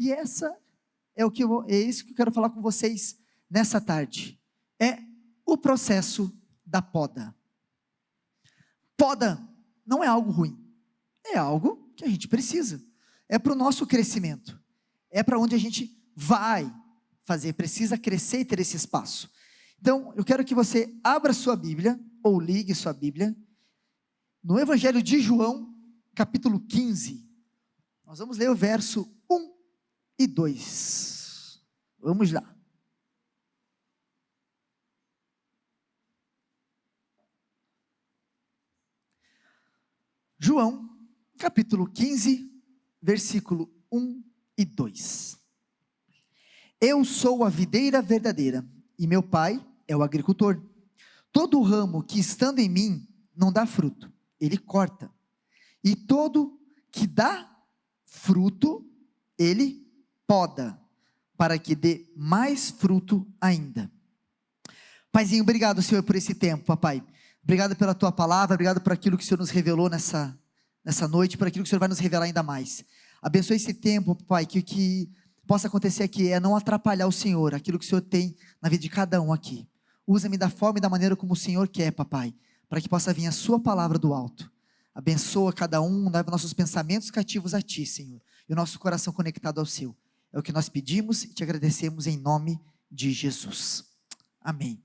E é isso que eu quero falar com vocês nessa tarde. É o processo da poda. Poda não é algo ruim. É algo que a gente precisa. É para o nosso crescimento. É para onde a gente vai fazer. Precisa crescer e ter esse espaço. Então, eu quero que você abra sua Bíblia, ou ligue sua Bíblia, no Evangelho de João, capítulo 15. Nós vamos ler o verso 1 e 2. Vamos lá. João, capítulo 15, versículo 1 e 2. Eu sou a videira verdadeira, e meu pai é o agricultor. Todo ramo que estando em mim não dá fruto, ele corta. E todo que dá fruto, ele poda, para que dê mais fruto ainda. Paizinho, obrigado, Senhor, por esse tempo, papai. Obrigado pela tua palavra, obrigado por aquilo que o Senhor nos revelou nessa noite, por aquilo que o Senhor vai nos revelar ainda mais. Abençoe esse tempo, papai, que o que possa acontecer aqui é não atrapalhar o Senhor, aquilo que o Senhor tem na vida de cada um aqui. Usa-me da forma e da maneira como o Senhor quer, papai, para que possa vir a sua palavra do alto. Abençoa cada um, leva nossos pensamentos cativos a ti, Senhor, e o nosso coração conectado ao seu. É o que nós pedimos e te agradecemos em nome de Jesus. Amém.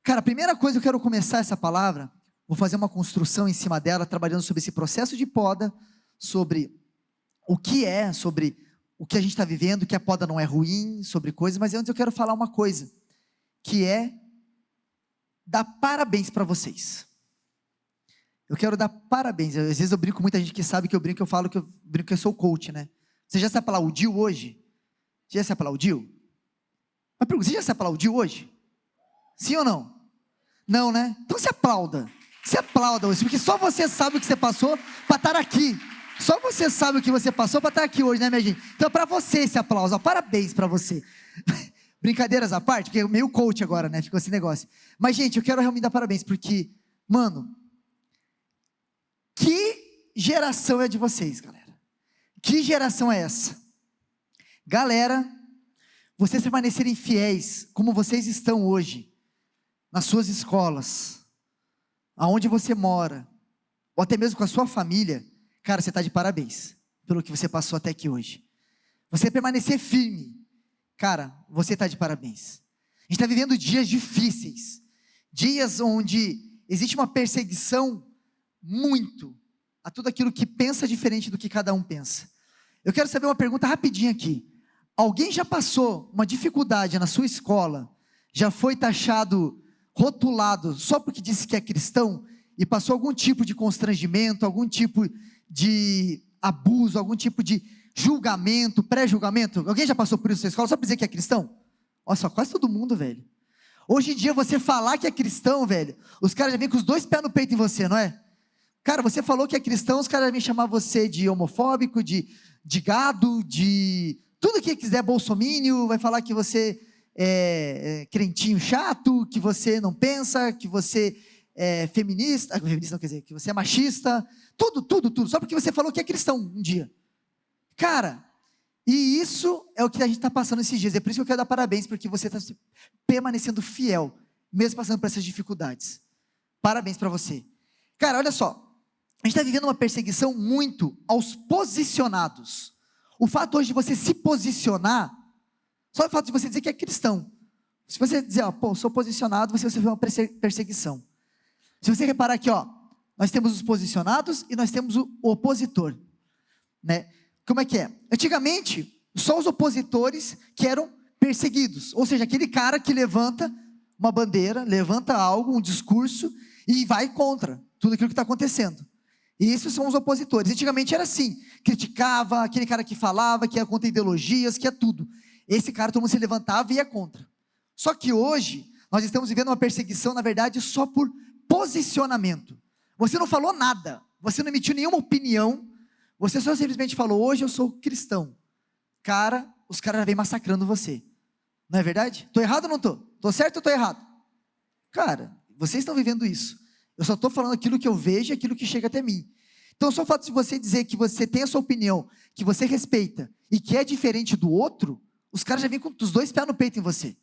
Cara, a primeira coisa eu quero começar essa palavra, vou fazer uma construção em cima dela, trabalhando sobre esse processo de poda, sobre o que é, sobre o que a gente está vivendo, que a poda não é ruim, sobre coisas, mas antes eu quero falar uma coisa, que é dar parabéns para vocês. Eu quero dar parabéns. Às vezes eu brinco com muita gente que sabe que eu brinco, que eu sou coach, né? Você já se aplaudiu hoje? Você já se aplaudiu? Mas pergunta, você já se aplaudiu hoje? Sim ou não? Não, né? Então se aplauda. Se aplauda hoje, porque só você sabe o que você passou para estar aqui. Só você sabe o que você passou para estar aqui hoje, né, minha gente? Então é para você esse aplauso. Ó, parabéns para você. Brincadeiras à parte, porque é meio coach agora, né? Ficou esse negócio. Mas, gente, eu quero realmente dar parabéns, porque, mano, que geração é de vocês, galera? Que geração é essa? Galera, vocês permanecerem fiéis, como vocês estão hoje, nas suas escolas, aonde você mora, ou até mesmo com a sua família, cara, você está de parabéns, pelo que você passou até aqui hoje. Você permanecer firme, cara, você está de parabéns. A gente está vivendo dias difíceis, dias onde existe uma perseguição muito a tudo aquilo que pensa diferente do que cada um pensa. Eu quero saber uma pergunta rapidinha aqui. Alguém já passou uma dificuldade na sua escola, já foi taxado, rotulado, só porque disse que é cristão, e passou algum tipo de constrangimento, algum tipo de abuso, algum tipo de julgamento, pré-julgamento? Alguém já passou por isso na sua escola, só para dizer que é cristão? Olha só, quase todo mundo, velho. Hoje em dia, você falar que é cristão, velho, os caras já vêm com os dois pés no peito em você, não é? Cara, você falou que é cristão, os caras vêm chamar você de homofóbico, de gado, de tudo que quiser, bolsomínio, vai falar que você é crentinho chato, que você não pensa, que você é feminista não quer dizer, que você é machista, tudo, só porque você falou que é cristão um dia. Cara, e isso é o que a gente está passando esses dias, é por isso que eu quero dar parabéns, porque você está permanecendo fiel, mesmo passando por essas dificuldades. Parabéns para você. Cara, olha só, a gente está vivendo uma perseguição muito aos posicionados. O fato hoje de você se posicionar, só o fato de você dizer que é cristão, se você dizer, ó, pô, sou posicionado, você vai ver uma perseguição. Se você reparar aqui, ó, nós temos os posicionados e nós temos o opositor, né? Como é que é? Antigamente, só os opositores que eram perseguidos, ou seja, aquele cara que levanta uma bandeira, levanta algo, um discurso e vai contra tudo aquilo que está acontecendo. E esses são os opositores. Antigamente era assim, criticava, aquele cara que falava, que ia contra ideologias, que ia tudo. Esse cara, todo mundo se levantava e ia contra. Só que hoje, nós estamos vivendo uma perseguição, na verdade, só por posicionamento. Você não falou nada, você não emitiu nenhuma opinião, você só simplesmente falou, hoje eu sou cristão. Cara, os caras já vêm massacrando você. Não é verdade? Estou errado ou não estou? Estou certo ou estou errado? Cara, vocês estão vivendo isso. Eu só estou falando aquilo que eu vejo e aquilo que chega até mim. Então, só o fato de você dizer que você tem a sua opinião, que você respeita, e que é diferente do outro, os caras já vêm com os dois pés no peito em você.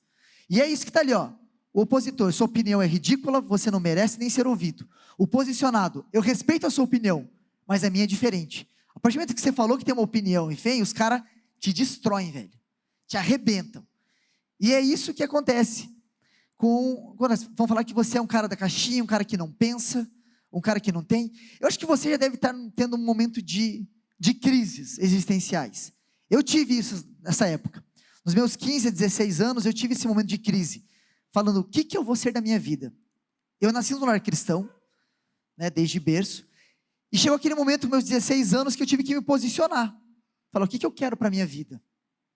E é isso que está ali, ó. O opositor, sua opinião é ridícula, você não merece nem ser ouvido. O posicionado, eu respeito a sua opinião, mas a minha é diferente. A partir do momento que você falou que tem uma opinião e vem, os caras te destroem, velho. Te arrebentam. E é isso que acontece quando vão falar que você é um cara da caixinha, um cara que não pensa, um cara que não tem. Eu acho que você já deve estar tendo um momento de crises existenciais. Eu tive isso nessa época. Nos meus 15 a 16 anos, eu tive esse momento de crise, falando, o que eu vou ser da minha vida? Eu nasci no lar cristão, né, desde berço, e chegou aquele momento, com meus 16 anos, que eu tive que me posicionar. Falar, o que eu quero para a minha vida?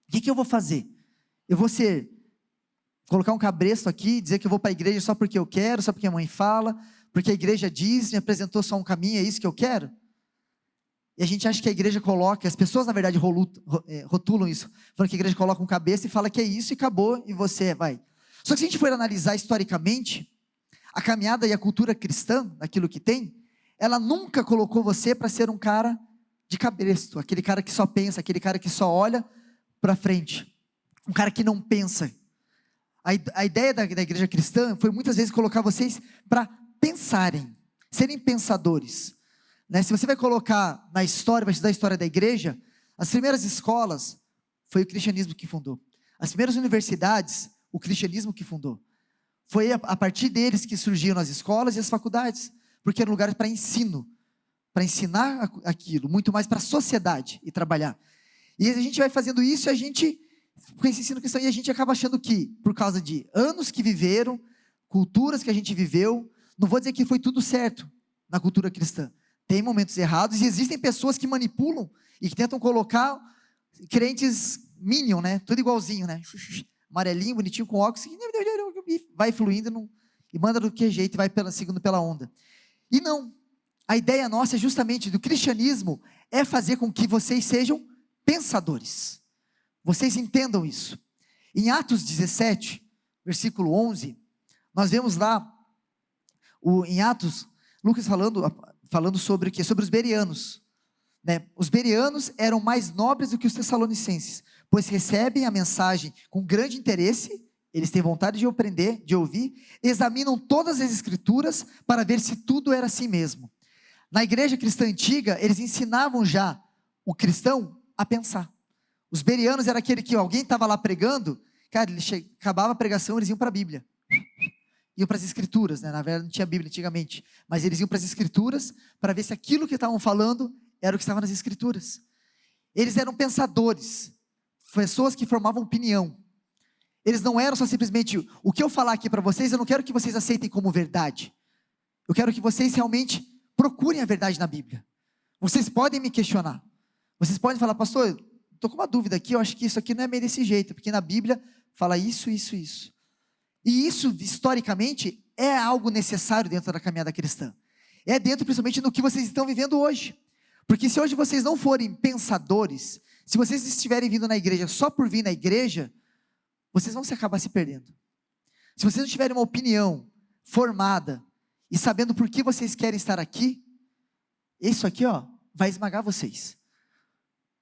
O que eu vou fazer? Eu vou colocar um cabresto aqui, dizer que eu vou para a igreja só porque eu quero, só porque a mãe fala, porque a igreja diz, me apresentou só um caminho, é isso que eu quero? E a gente acha que a igreja coloca, as pessoas na verdade rotulam isso, falando que a igreja coloca um cabeça e fala que é isso e acabou, e você vai. Só que se a gente for analisar historicamente, a caminhada e a cultura cristã, daquilo que tem, ela nunca colocou você para ser um cara de cabresto, aquele cara que só pensa, aquele cara que só olha para frente, um cara que não pensa. A ideia da igreja cristã foi muitas vezes colocar vocês para pensarem, serem pensadores. Né? Se você vai colocar na história, vai estudar a história da igreja, as primeiras escolas foi o cristianismo que fundou. As primeiras universidades, o cristianismo que fundou. Foi a partir deles que surgiram as escolas e as faculdades, porque eram lugares para ensino, para ensinar aquilo, muito mais para a sociedade e trabalhar. E a gente vai fazendo isso e a gente, com esse ensino cristão, e a gente acaba achando que, por causa de anos que viveram, culturas que a gente viveu, não vou dizer que foi tudo certo na cultura cristã. Tem momentos errados e existem pessoas que manipulam e que tentam colocar crentes minion, né? Tudo igualzinho, né? Amarelinho, bonitinho, com óculos, e vai fluindo e manda do que jeito e vai seguindo pela onda. E não, a ideia nossa é justamente do cristianismo é fazer com que vocês sejam pensadores. Vocês entendam isso. Em Atos 17, versículo 11, nós vemos lá, em Atos, Lucas falando sobre o quê? Sobre os bereanos. Né? Os bereanos eram mais nobres do que os tessalonicenses, pois recebem a mensagem com grande interesse, eles têm vontade de aprender, de ouvir, examinam todas as escrituras para ver se tudo era assim mesmo. Na igreja cristã antiga, eles ensinavam já o cristão a pensar. Os bereanos era aquele que alguém estava lá pregando, cara, acabava a pregação, eles iam para a Bíblia. Iam para as escrituras, né? Na verdade não tinha Bíblia antigamente, mas eles iam para as escrituras para ver se aquilo que estavam falando era o que estava nas escrituras. Eles eram pensadores, pessoas que formavam opinião. Eles não eram só simplesmente, o que eu falar aqui para vocês, eu não quero que vocês aceitem como verdade. Eu quero que vocês realmente procurem a verdade na Bíblia. Vocês podem me questionar. Vocês podem falar, pastor, estou com uma dúvida aqui, eu acho que isso aqui não é meio desse jeito, porque na Bíblia fala isso, isso, isso. E isso, historicamente, é algo necessário dentro da caminhada cristã. É dentro, principalmente, do que vocês estão vivendo hoje. Porque se hoje vocês não forem pensadores, se vocês estiverem vindo na igreja só por vir na igreja, vocês vão se acabar se perdendo. Se vocês não tiverem uma opinião formada e sabendo por que vocês querem estar aqui, isso aqui, ó, vai esmagar vocês.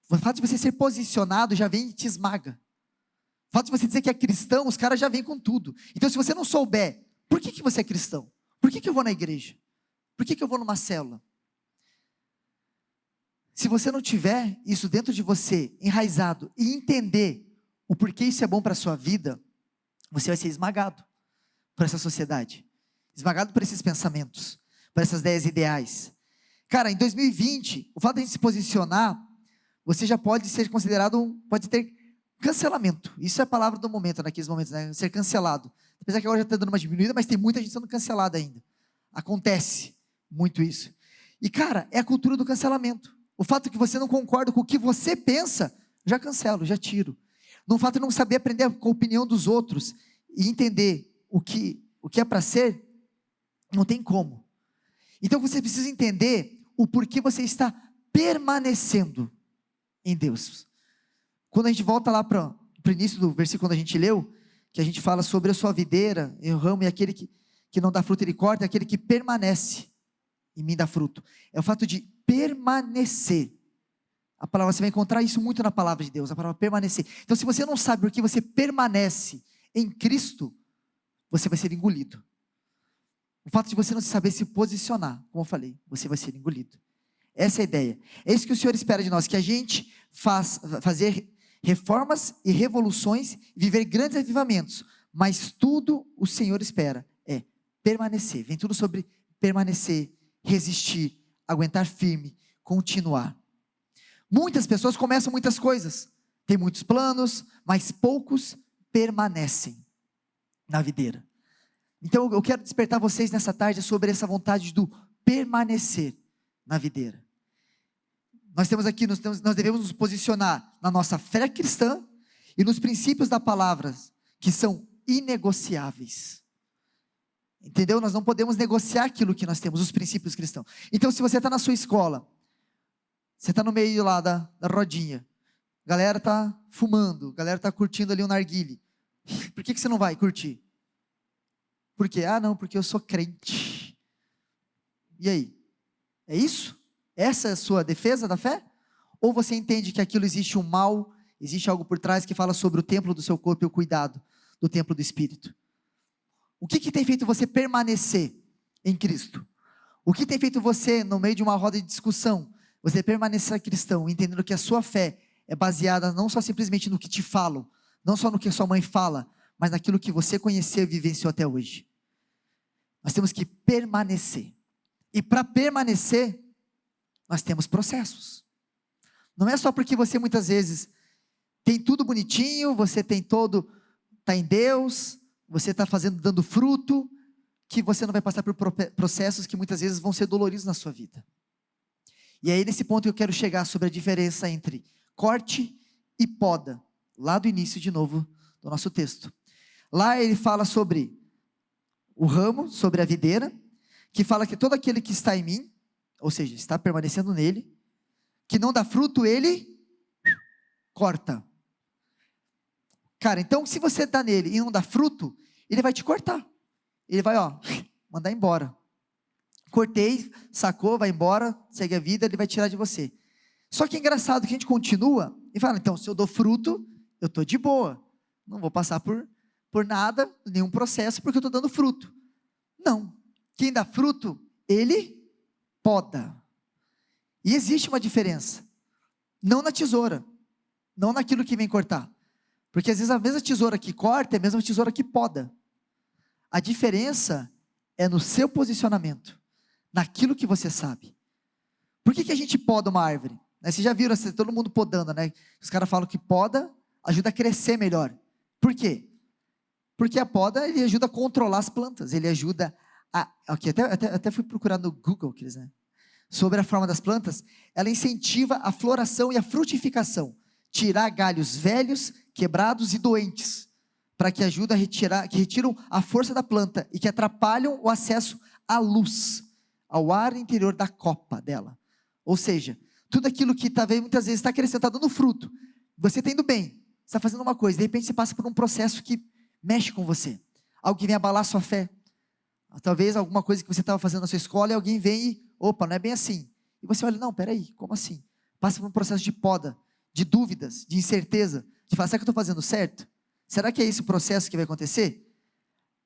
O fato de você ser posicionado já vem e te esmaga. O fato de você dizer que é cristão, os caras já vêm com tudo. Então, se você não souber, por que você é cristão? Por que eu vou na igreja? Por que eu vou numa célula? Se você não tiver isso dentro de você, enraizado, e entender o porquê isso é bom para a sua vida, você vai ser esmagado por essa sociedade. Esmagado por esses pensamentos, por essas ideias ideais. Cara, em 2020, o fato de a gente se posicionar, você já pode ser considerado, pode ter cancelamento. Isso é a palavra do momento, naqueles momentos, né? Ser cancelado. Apesar que agora já está dando uma diminuída, mas tem muita gente sendo cancelada ainda. Acontece muito isso. E cara, é a cultura do cancelamento. O fato que você não concorda com o que você pensa, já cancelo, já tiro. No fato de não saber aprender com a opinião dos outros e entender o que é para ser, não tem como. Então você precisa entender o porquê você está permanecendo em Deus. Quando a gente volta lá para o início do versículo quando a gente leu, que a gente fala sobre a sua videira, o ramo, e aquele que não dá fruto ele corta, é aquele que permanece em mim dá fruto. É o fato de permanecer. A palavra, você vai encontrar isso muito na palavra de Deus, a palavra permanecer. Então, se você não sabe por que você permanece em Cristo, você vai ser engolido. O fato de você não saber se posicionar, como eu falei, você vai ser engolido. Essa é a ideia. É isso que o Senhor espera de nós, que a gente fazer reformas e revoluções, viver grandes avivamentos, mas tudo o Senhor espera é permanecer. Vem tudo sobre permanecer, resistir, aguentar firme, continuar. Muitas pessoas começam muitas coisas, têm muitos planos, mas poucos permanecem na videira. Então eu quero despertar vocês nessa tarde sobre essa vontade do permanecer na videira. Nós temos aqui, nós devemos nos posicionar na nossa fé cristã e nos princípios da palavra, que são inegociáveis. Entendeu? Nós não podemos negociar aquilo que nós temos, os princípios cristãos. Então, se você está na sua escola, você está no meio lá da rodinha, a galera está fumando, a galera está curtindo ali um narguile. Por que você não vai curtir? Por quê? Ah, não, porque eu sou crente. E aí? É isso? Essa é a sua defesa da fé? Ou você entende que aquilo existe um mal, existe algo por trás que fala sobre o templo do seu corpo e o cuidado do templo do Espírito? O que tem feito você permanecer em Cristo? O que tem feito você, no meio de uma roda de discussão, você permanecer cristão, entendendo que a sua fé é baseada não só simplesmente no que te falam, não só no que a sua mãe fala, mas naquilo que você conheceu e vivenciou até hoje. Nós temos que permanecer. E para permanecer, nós temos processos. Não é só porque você muitas vezes tem tudo bonitinho, você tem todo, está em Deus, você está dando fruto, que você não vai passar por processos que muitas vezes vão ser doloridos na sua vida. E aí nesse ponto eu quero chegar sobre a diferença entre corte e poda, lá do início de novo do nosso texto. Lá ele fala sobre o ramo, sobre a videira, que fala que todo aquele que está em mim, ou seja, está permanecendo nele, que não dá fruto, ele corta. Cara, então se você está nele e não dá fruto, ele vai te cortar. Ele vai, mandar embora. Cortei, sacou, vai embora, segue a vida, ele vai tirar de você. Só que é engraçado que a gente continua e fala, então, se eu dou fruto, eu estou de boa. Não vou passar por nada, nenhum processo, porque eu estou dando fruto. Não. Quem dá fruto, ele poda. E existe uma diferença. Não na tesoura, não naquilo que vem cortar. Porque às vezes a mesma tesoura que corta é a mesma tesoura que poda. A diferença é no seu posicionamento, naquilo que você sabe. Por que a gente poda uma árvore? Vocês já viram todo mundo podando, né? Os caras falam que poda ajuda a crescer melhor. Por quê? Porque a poda, ele ajuda a controlar as plantas, ele ajuda aqui, até fui procurar no Google, né? Sobre a forma das plantas, ela incentiva a floração e a frutificação, tirar galhos velhos, quebrados e doentes, para que ajude a retirar, que retiram a força da planta e que atrapalham o acesso à luz, ao ar interior da copa dela. Ou seja, tudo aquilo que muitas vezes está crescendo, está dando fruto, você está indo bem, está fazendo uma coisa, de repente você passa por um processo que mexe com você, algo que vem abalar a sua fé, talvez alguma coisa que você estava fazendo na sua escola e alguém vem e, opa, não é bem assim, e você olha, não, peraí, como assim? Passa por um processo de poda, de dúvidas, de incerteza, de falar, será que eu estou fazendo certo? Será que é esse o processo que vai acontecer?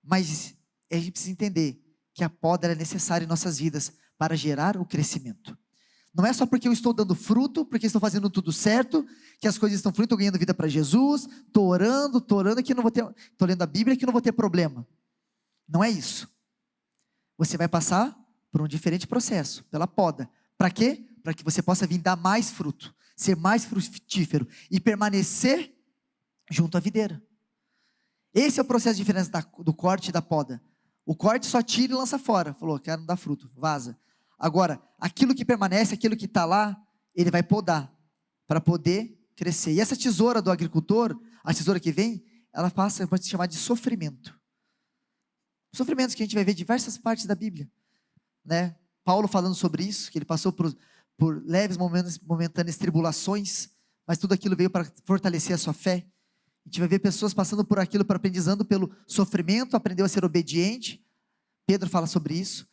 Mas a gente precisa entender que a poda é necessária em nossas vidas para gerar o crescimento. Não é só porque eu estou dando fruto, porque estou fazendo tudo certo, que as coisas estão fluindo, estou ganhando vida para Jesus, estou orando, que não vou ter, estou lendo a Bíblia, que não vou ter problema. Não é isso. Você vai passar por um diferente processo, pela poda. Para quê? Para que você possa vir dar mais fruto, ser mais frutífero e permanecer junto à videira. Esse é o processo de diferença do corte e da poda. O corte só tira e lança fora. Falou, quero não dar fruto, vaza. Agora, aquilo que permanece, aquilo que está lá, ele vai podar, para poder crescer. E essa tesoura do agricultor, a tesoura que vem, ela pode se chamar de sofrimento. Sofrimentos que a gente vai ver em diversas partes da Bíblia, né? Paulo falando sobre isso, que ele passou por leves momentâneas tribulações, mas tudo aquilo veio para fortalecer a sua fé. A gente vai ver pessoas passando por aquilo, aprendizando pelo sofrimento, aprendeu a ser obediente. Pedro fala sobre isso.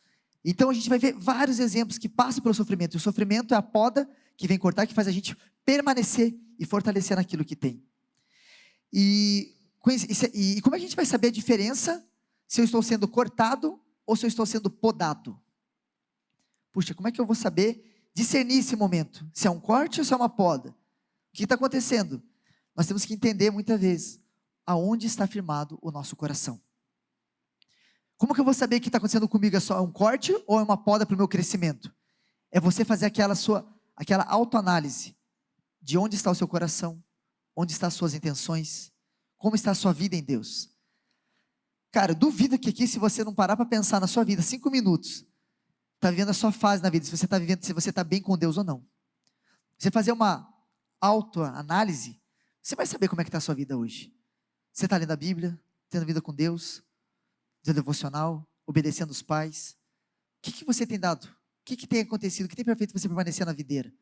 Então a gente vai ver vários exemplos que passam pelo sofrimento. E o sofrimento é a poda que vem cortar, que faz a gente permanecer e fortalecer naquilo que tem. E como é que a gente vai saber a diferença se eu estou sendo cortado ou se eu estou sendo podado? Puxa, como é que eu vou saber discernir esse momento? Se é um corte ou se é uma poda? O que está acontecendo? Nós temos que entender muitas vezes aonde está firmado o nosso coração. Como que eu vou saber que está acontecendo comigo? É só um corte ou é uma poda para o meu crescimento? É você fazer aquela autoanálise de onde está o seu coração, onde estão as suas intenções, como está a sua vida em Deus. Cara, eu duvido que aqui, se você não parar para pensar na sua vida 5 minutos, está vivendo a sua fase na vida, se você está vivendo, se você está bem com Deus ou não. Você fazer uma autoanálise, você vai saber como é que está a sua vida hoje. Você está lendo a Bíblia, tendo vida com Deus, tendo devocional, obedecendo os pais. O que você tem dado? O que tem acontecido? O que tem feito você permanecer na videira?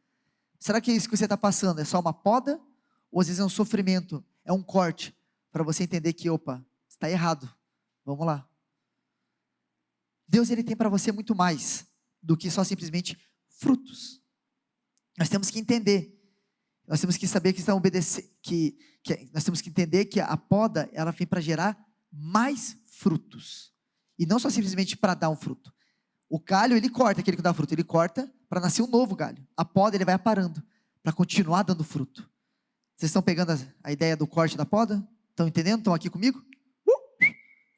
Será que isso que você está passando é só uma poda? Ou às vezes é um sofrimento, é um corte, para você entender que, opa, está errado, vamos lá. Deus, Ele tem para você muito mais do que só simplesmente frutos. Nós temos que entender, nós temos que saber que nós temos que entender que a poda, ela vem para gerar mais frutos, e não só simplesmente para dar um fruto. O galho, ele corta, aquele que dá fruto, ele corta para nascer um novo galho. A poda, ele vai aparando, para continuar dando fruto. Vocês estão pegando a ideia do corte da poda? Estão entendendo? Estão aqui comigo?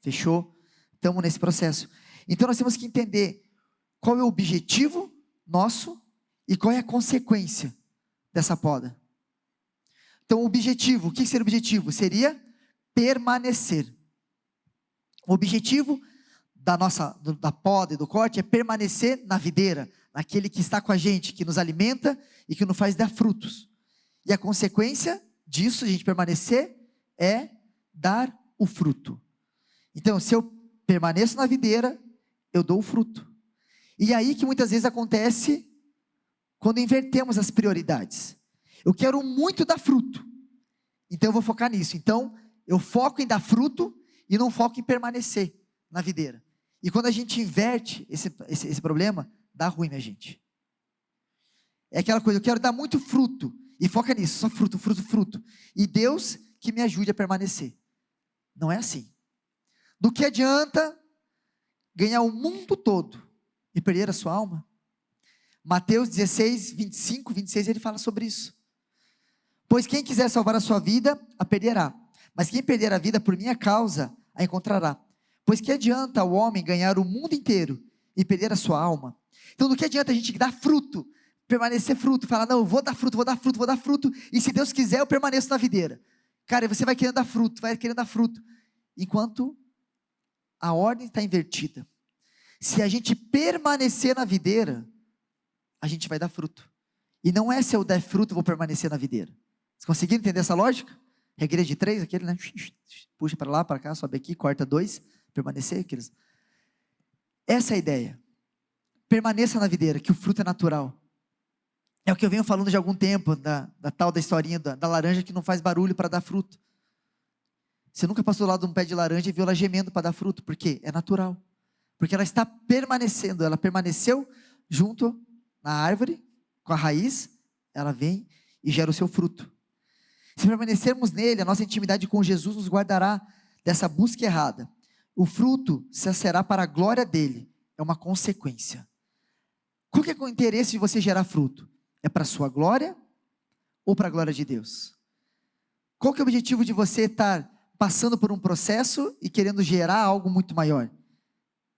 Fechou? Estamos nesse processo. Então nós temos que entender qual é o objetivo nosso e qual é a consequência dessa poda. Então o objetivo, o que seria o objetivo? Seria permanecer. O objetivo da poda e do corte é permanecer na videira, naquele que está com a gente, que nos alimenta e que nos faz dar frutos. E a consequência disso, a gente permanecer, é dar o fruto. Então, se eu permaneço na videira, eu dou o fruto. E aí que muitas vezes acontece quando invertemos as prioridades. Eu quero muito dar fruto, então eu vou focar nisso. Então, eu foco em dar fruto e não foco em permanecer na videira. E quando a gente inverte esse problema, dá ruim, minha gente. É aquela coisa, eu quero dar muito fruto, e foca nisso, só fruto, fruto, fruto. E Deus que me ajude a permanecer. Não é assim. Do que adianta ganhar o mundo todo e perder a sua alma? Mateus 16, 25, 26, ele fala sobre isso. Pois quem quiser salvar a sua vida, a perderá. Mas quem perder a vida por minha causa, a encontrará. Pois que adianta o homem ganhar o mundo inteiro e perder a sua alma? Então, do que adianta a gente dar fruto, permanecer fruto, falar, não, eu vou dar fruto, vou dar fruto, vou dar fruto, e se Deus quiser, eu permaneço na videira. Cara, você vai querendo dar fruto, vai querendo dar fruto, enquanto a ordem está invertida. Se a gente permanecer na videira, a gente vai dar fruto. E não é se eu der fruto, eu vou permanecer na videira. Vocês conseguiram entender essa lógica? Regra de 3, aquele, né? Puxa para lá, para cá, sobe aqui, corta 2, permanecer, aqueles. Essa é a ideia. Permaneça na videira, que o fruto é natural. É o que eu venho falando de algum tempo, da tal da historinha da laranja que não faz barulho para dar fruto. Você nunca passou do lado de um pé de laranja e viu ela gemendo para dar fruto, por quê? É natural. Porque ela está permanecendo, ela permaneceu junto na árvore, com a raiz, ela vem e gera o seu fruto. Se permanecermos nele, a nossa intimidade com Jesus nos guardará dessa busca errada. O fruto será para a glória dele, é uma consequência. Qual que é o interesse de você gerar fruto? É para a sua glória ou para a glória de Deus? Qual que é o objetivo de você estar passando por um processo e querendo gerar algo muito maior?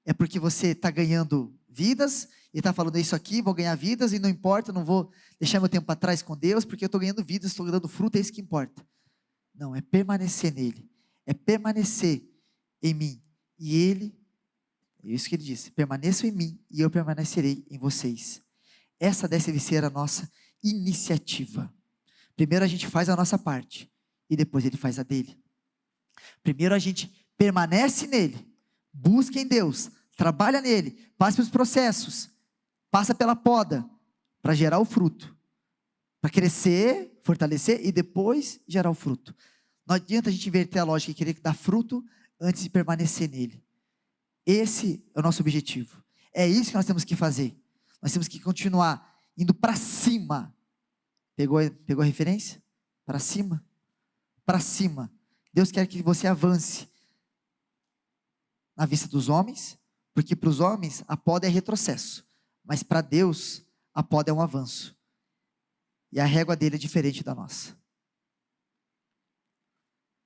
É porque você está ganhando vidas e está falando isso aqui, vou ganhar vidas e não importa, não vou deixar meu tempo para trás com Deus, porque eu estou ganhando vidas, estou dando fruto, é isso que importa. Não, é permanecer nele, é permanecer em mim. E ele, é isso que ele disse, permaneçam em mim e eu permanecerei em vocês. Essa deve ser a nossa iniciativa. Primeiro a gente faz a nossa parte e depois ele faz a dele. Primeiro a gente permanece nele, busca em Deus, trabalha nele, passa pelos processos, passa pela poda, para gerar o fruto, para crescer, fortalecer e depois gerar o fruto. Não adianta a gente inverter a lógica e querer dar fruto antes de permanecer nele. Esse é o nosso objetivo, é isso que nós temos que fazer. Nós temos que continuar indo para cima, Pegou a referência? Para cima. Para cima. Deus quer que você avance na vista dos homens, porque para os homens a poda é retrocesso, mas para Deus a poda é um avanço. E a régua dele é diferente da nossa.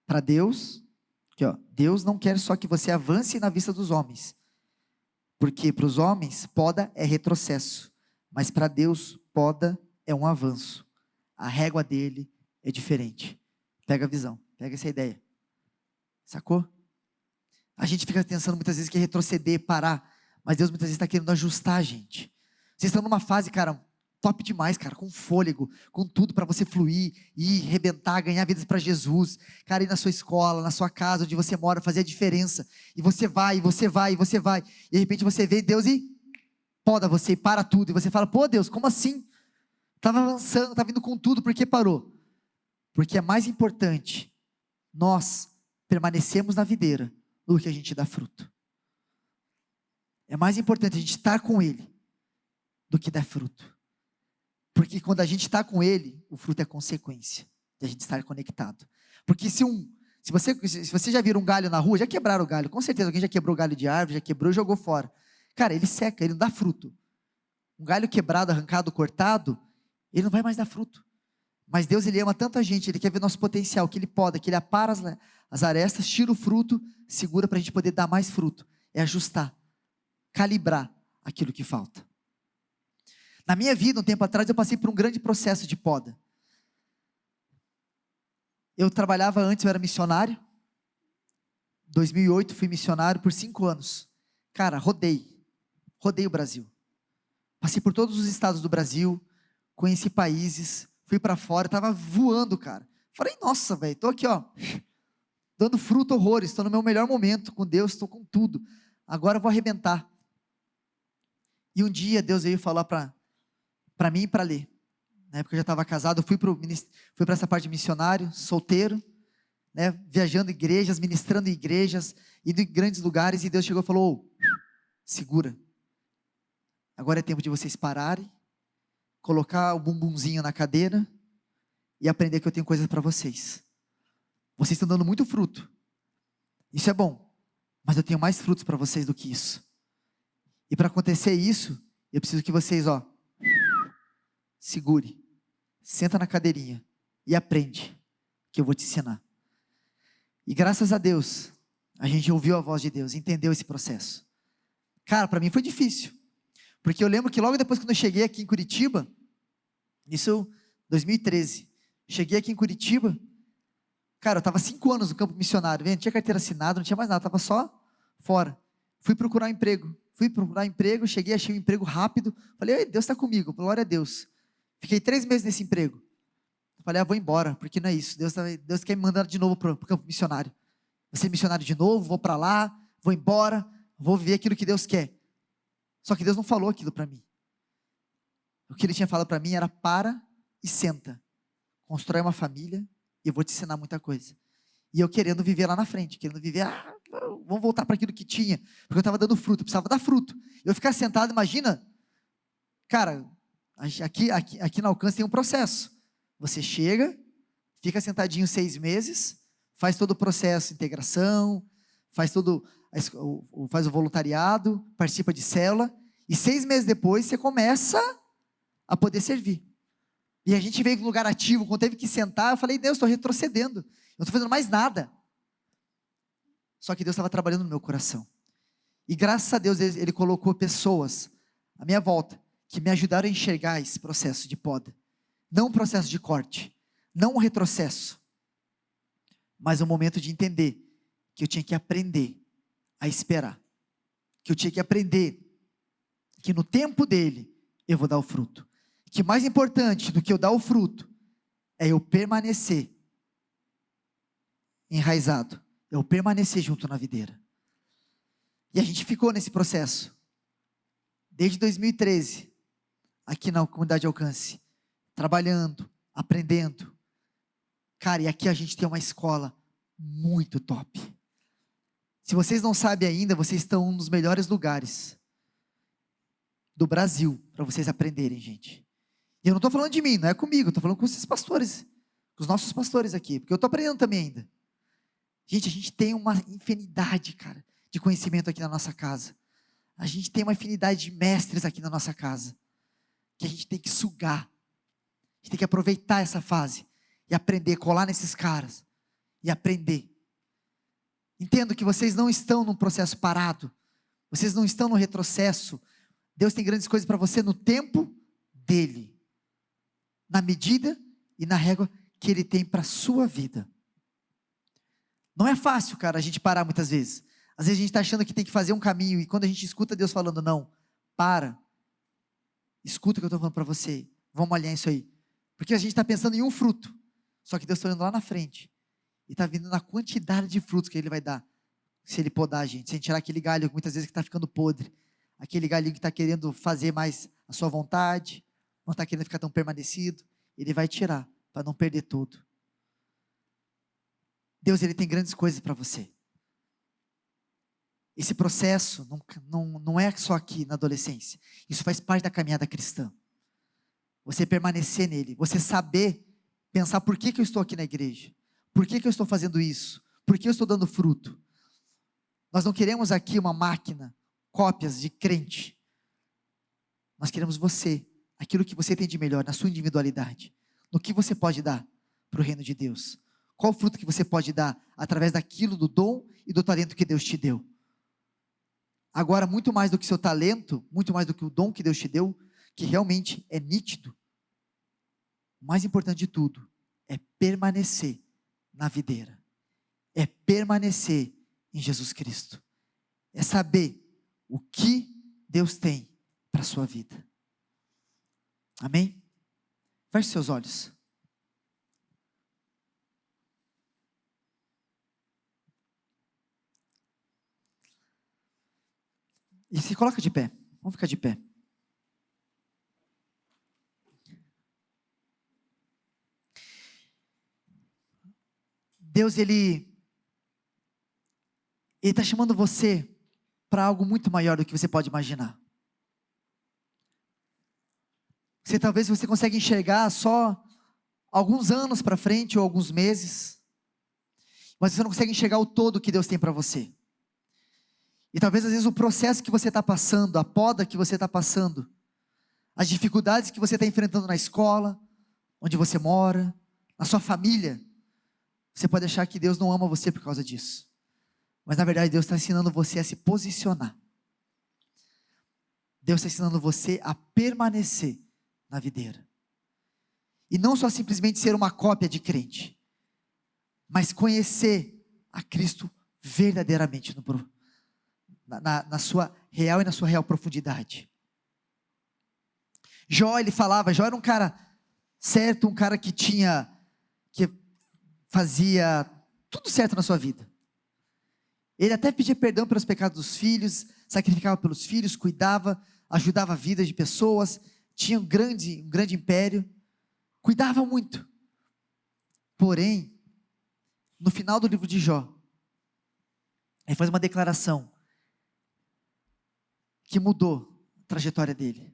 Para Deus, aqui, ó, Deus não quer só que você avance na vista dos homens, porque para os homens poda é retrocesso, mas para Deus poda é um avanço. A régua dele é diferente. Pega a visão, pega essa ideia. Sacou? A gente fica pensando muitas vezes que é retroceder, parar, mas Deus muitas vezes está querendo ajustar a gente. Vocês estão numa fase, cara, top demais, cara, com fôlego, com tudo para você fluir, ir, rebentar, ganhar vidas para Jesus. Cara, ir na sua escola, na sua casa, onde você mora, fazer a diferença. E você vai, e você vai, e você vai. E de repente você vê Deus e poda você, e para tudo. E você fala, pô Deus, como assim? Estava avançando, estava indo com tudo, por que parou? Porque é mais importante nós permanecermos na videira do que a gente dar fruto. É mais importante a gente estar com Ele do que dar fruto. Porque quando a gente está com Ele, o fruto é consequência de a gente estar conectado. Porque se você já viu um galho na rua, já quebraram o galho, com certeza alguém já quebrou o galho de árvore, já quebrou e jogou fora. Cara, ele seca, ele não dá fruto. Um galho quebrado, arrancado, cortado, ele não vai mais dar fruto. Mas Deus, Ele ama tanto a gente, Ele quer ver nosso potencial, que Ele poda, que Ele apara as arestas, tira o fruto, segura para a gente poder dar mais fruto. É ajustar, calibrar aquilo que falta. Na minha vida, um tempo atrás, eu passei por um grande processo de poda. Eu trabalhava antes, eu era missionário. Em 2008, fui missionário por 5 anos. Cara, rodei o Brasil. Passei por todos os estados do Brasil, conheci países, fui para fora, estava voando, cara. Falei, nossa, velho, estou aqui, ó, dando fruto horrores, estou no meu melhor momento com Deus, estou com tudo. Agora eu vou arrebentar. E um dia Deus veio falar para mim e para Lê. Na época eu já estava casado, eu fui para essa parte de missionário, solteiro, né, viajando em igrejas, ministrando em igrejas, indo em grandes lugares, e Deus chegou e falou, segura. Agora é tempo de vocês pararem, colocar o bumbumzinho na cadeira e aprender que eu tenho coisas para vocês. Vocês estão dando muito fruto. Isso é bom, mas eu tenho mais frutos para vocês do que isso. E para acontecer isso, eu preciso que vocês, ó, segure, senta na cadeirinha e aprende, que eu vou te ensinar. E graças a Deus, a gente ouviu a voz de Deus, entendeu esse processo. Cara, para mim foi difícil, porque eu lembro que logo depois quando eu cheguei aqui em Curitiba, isso 2013, cheguei aqui em Curitiba, cara, eu estava 5 anos no campo missionário, não tinha carteira assinada, não tinha mais nada, estava só fora. Fui procurar emprego, cheguei, achei um emprego rápido, falei, Deus está comigo, glória a Deus. Fiquei 3 meses nesse emprego. Falei, vou embora, porque não é isso, Deus quer me mandar de novo para o campo missionário. Vou ser missionário de novo, vou para lá, vou embora, vou viver aquilo que Deus quer. Só que Deus não falou aquilo para mim. O que Ele tinha falado para mim era, para e senta, constrói uma família e eu vou te ensinar muita coisa. E eu querendo viver lá na frente, querendo viver, vamos voltar para aquilo que tinha, porque eu estava dando fruto, eu precisava dar fruto. Eu ficar sentado, imagina, cara, aqui no Alcance tem um processo. Você chega, fica sentadinho 6 meses, faz todo o processo de integração, faz o voluntariado, participa de célula, e 6 meses depois você começa a poder servir. E a gente veio para um lugar ativo, quando teve que sentar, eu falei, Deus, estou retrocedendo, eu não estou fazendo mais nada. Só que Deus estava trabalhando no meu coração. E graças a Deus, Ele colocou pessoas à minha volta, que me ajudaram a enxergar esse processo de poda. Não um processo de corte, não um retrocesso, mas um momento de entender que eu tinha que aprender a esperar, que eu tinha que aprender que no tempo dele eu vou dar o fruto, que mais importante do que eu dar o fruto é eu permanecer enraizado, eu permanecer junto na videira. E a gente ficou nesse processo desde 2013 aqui na comunidade Alcance, trabalhando, aprendendo. Cara, e aqui a gente tem uma escola muito top. Se vocês não sabem ainda, vocês estão em um dos melhores lugares do Brasil para vocês aprenderem, gente. Eu não estou falando de mim, não é comigo, estou falando com esses pastores, com os nossos pastores aqui, porque eu estou aprendendo também ainda. Gente, a gente tem uma infinidade, cara, de conhecimento aqui na nossa casa. A gente tem uma infinidade de mestres aqui na nossa casa, que a gente tem que sugar. A gente tem que aproveitar essa fase e aprender, colar nesses caras e aprender. Entendo que vocês não estão num processo parado, vocês não estão no retrocesso. Deus tem grandes coisas para você no tempo dele, na medida e na régua que ele tem para a sua vida. Não é fácil, cara, a gente parar muitas vezes. Às vezes a gente está achando que tem que fazer um caminho, e quando a gente escuta Deus falando, não, para, escuta o que eu estou falando para você, vamos olhar isso aí. Porque a gente está pensando em um fruto, só que Deus está olhando lá na frente, e está vindo na quantidade de frutos que Ele vai dar, se Ele podar a gente, sem tirar aquele galho, muitas vezes que está ficando podre, aquele galinho que está querendo fazer mais a sua vontade, não está querendo ficar tão permanecido, Ele vai tirar, para não perder tudo. Deus, Ele tem grandes coisas para você. Esse processo não é só aqui na adolescência, isso faz parte da caminhada cristã. Você permanecer nele, você saber, pensar por que eu estou aqui na igreja, por que eu estou fazendo isso, por que eu estou dando fruto. Nós não queremos aqui uma máquina, cópias de crente, nós queremos você, aquilo que você tem de melhor, na sua individualidade, no que você pode dar para o reino de Deus. Qual o fruto que você pode dar através daquilo, do dom e do talento que Deus te deu? Agora, muito mais do que seu talento, muito mais do que o dom que Deus te deu, que realmente é nítido, o mais importante de tudo, é permanecer na videira, é permanecer em Jesus Cristo, é saber o que Deus tem para a sua vida. Amém? Feche seus olhos. E se coloca de pé. Vamos ficar de pé. Deus, Ele está chamando você para algo muito maior do que você pode imaginar. Talvez você consiga enxergar só alguns anos para frente ou alguns meses, mas você não consegue enxergar o todo que Deus tem para você. E talvez às vezes o processo que você está passando, a poda que você está passando, as dificuldades que você está enfrentando na escola, onde você mora, na sua família, você pode achar que Deus não ama você por causa disso. Mas na verdade Deus está ensinando você a se posicionar. Deus está ensinando você a permanecer na videira. E não só simplesmente ser uma cópia de crente, mas conhecer a Cristo verdadeiramente na sua real e na sua real profundidade. Jó, ele falava, Jó era um cara certo, um cara que fazia tudo certo na sua vida. Ele até pedia perdão pelos pecados dos filhos, sacrificava pelos filhos, cuidava, ajudava a vida de pessoas, tinha um grande império, cuidava muito. Porém, no final do livro de Jó, ele faz uma declaração que mudou a trajetória dele.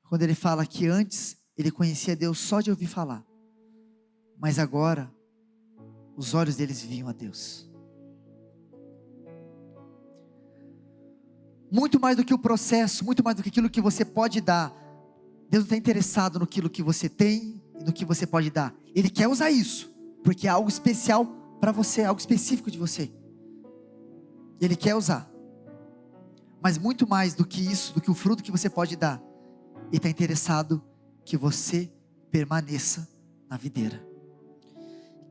Quando ele fala que antes ele conhecia Deus só de ouvir falar, mas agora os olhos deles viam a Deus. Muito mais do que o processo, muito mais do que aquilo que você pode dar, Deus não está interessado no que você tem e no que você pode dar. Ele quer usar isso, porque é algo especial para você, algo específico de você. Ele quer usar. Mas muito mais do que isso, do que o fruto que você pode dar, Ele está interessado que você permaneça na videira.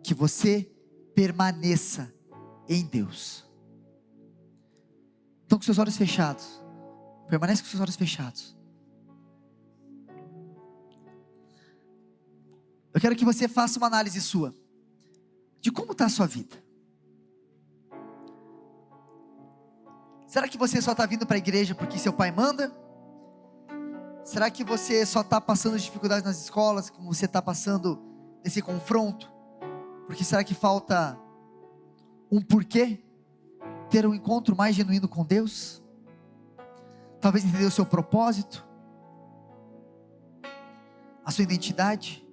Que você permaneça em Deus. Então com seus olhos fechados, permanece com seus olhos fechados. Eu quero que você faça uma análise sua, de como está a sua vida. Será que você só está vindo para a igreja porque seu pai manda? Será que você só está passando dificuldades nas escolas, como você está passando nesse confronto? Porque será que falta um porquê? Ter um encontro mais genuíno com Deus? Talvez entender o seu propósito? a sua identidade.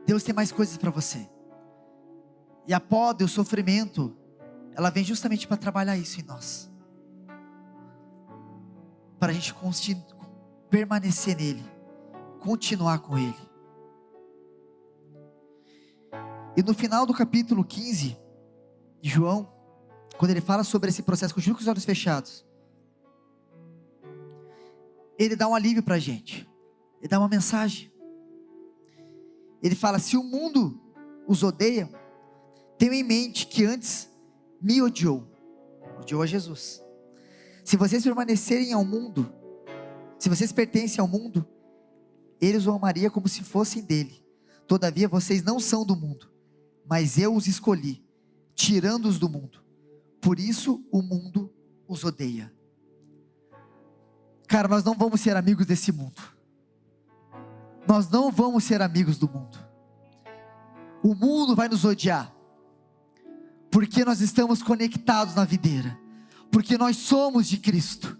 Deus tem mais coisas para você. E a poda e o sofrimento, ela vem justamente para trabalhar isso em nós. Para a gente permanecer nele, continuar com ele. E no final do capítulo 15 de João, quando ele fala sobre esse processo, continua com os olhos fechados, ele dá um alívio para a gente, ele dá uma mensagem. Ele fala: se o mundo os odeia, tenham em mente que antes me odiou a Jesus. Se vocês permanecerem ao mundo, se vocês pertencem ao mundo, ele os amaria como se fossem dele. Todavia vocês não são do mundo, mas eu os escolhi, tirando-os do mundo. Por isso o mundo os odeia. Cara, nós não vamos ser amigos desse mundo. Nós não vamos ser amigos do mundo. O mundo vai nos odiar, porque nós estamos conectados na videira, porque nós somos de Cristo.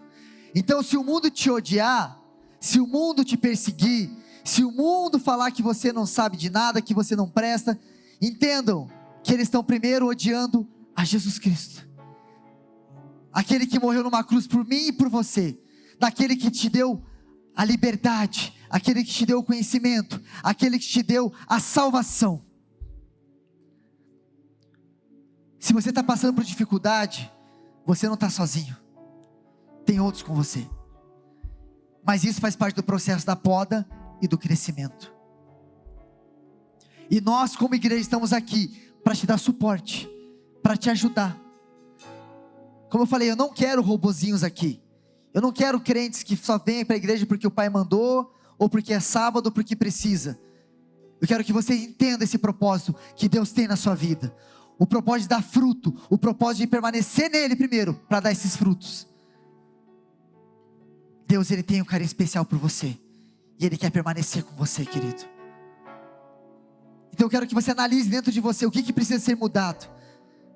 Então, se o mundo te odiar, se o mundo te perseguir, se o mundo falar que você não sabe de nada, que você não presta, entendam que eles estão primeiro odiando a Jesus Cristo, aquele que morreu numa cruz por mim e por você, daquele que te deu a liberdade, aquele que te deu o conhecimento, aquele que te deu a salvação. Se você está passando por dificuldade, você não está sozinho, tem outros com você, mas isso faz parte do processo da poda e do crescimento. E nós como igreja estamos aqui para te dar suporte, para te ajudar. Como eu falei, eu não quero robozinhos aqui, eu não quero crentes que só venham para a igreja porque o pai mandou, ou porque é sábado, ou porque precisa. Eu quero que você entenda esse propósito que Deus tem na sua vida, o propósito de dar fruto, o propósito de permanecer nele primeiro, para dar esses frutos. Deus, ele tem um carinho especial por você, e ele quer permanecer com você, querido. Então eu quero que você analise dentro de você o que precisa ser mudado.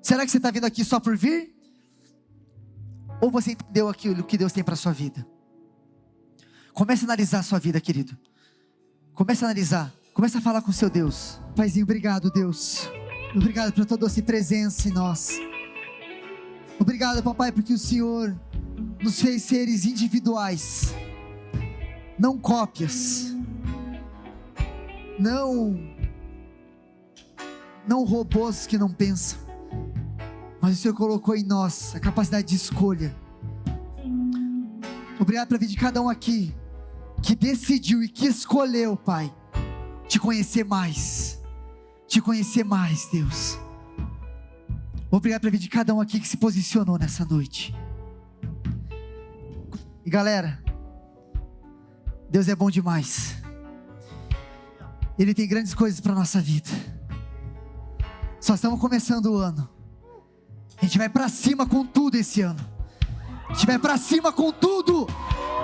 Será que você está vindo aqui só por vir? Ou você entendeu aquilo que Deus tem para a sua vida? Comece a analisar a sua vida, querido. Comece a analisar. Comece a falar com o seu Deus. Paizinho, obrigado, Deus. Obrigado por toda a sua presença em nós. Obrigado, papai, porque o Senhor nos fez seres individuais, não cópias, não robôs que não pensam, mas o Senhor colocou em nós a capacidade de escolha. Obrigado pela vida de cada um aqui, que decidiu e que escolheu, Pai, te conhecer mais, Deus. Obrigado pela vida de cada um aqui que se posicionou nessa noite. E galera, Deus é bom demais, Ele tem grandes coisas para a nossa vida. Só estamos começando o ano. A gente vai para cima com tudo esse ano. A gente vai para cima com tudo,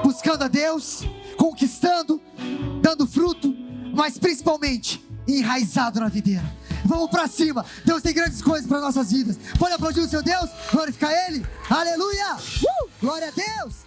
buscando a Deus, conquistando, dando fruto, mas principalmente enraizado na videira. Vamos para cima. Deus tem grandes coisas para nossas vidas. Pode aplaudir o seu Deus, glorificar Ele. Aleluia! Glória a Deus!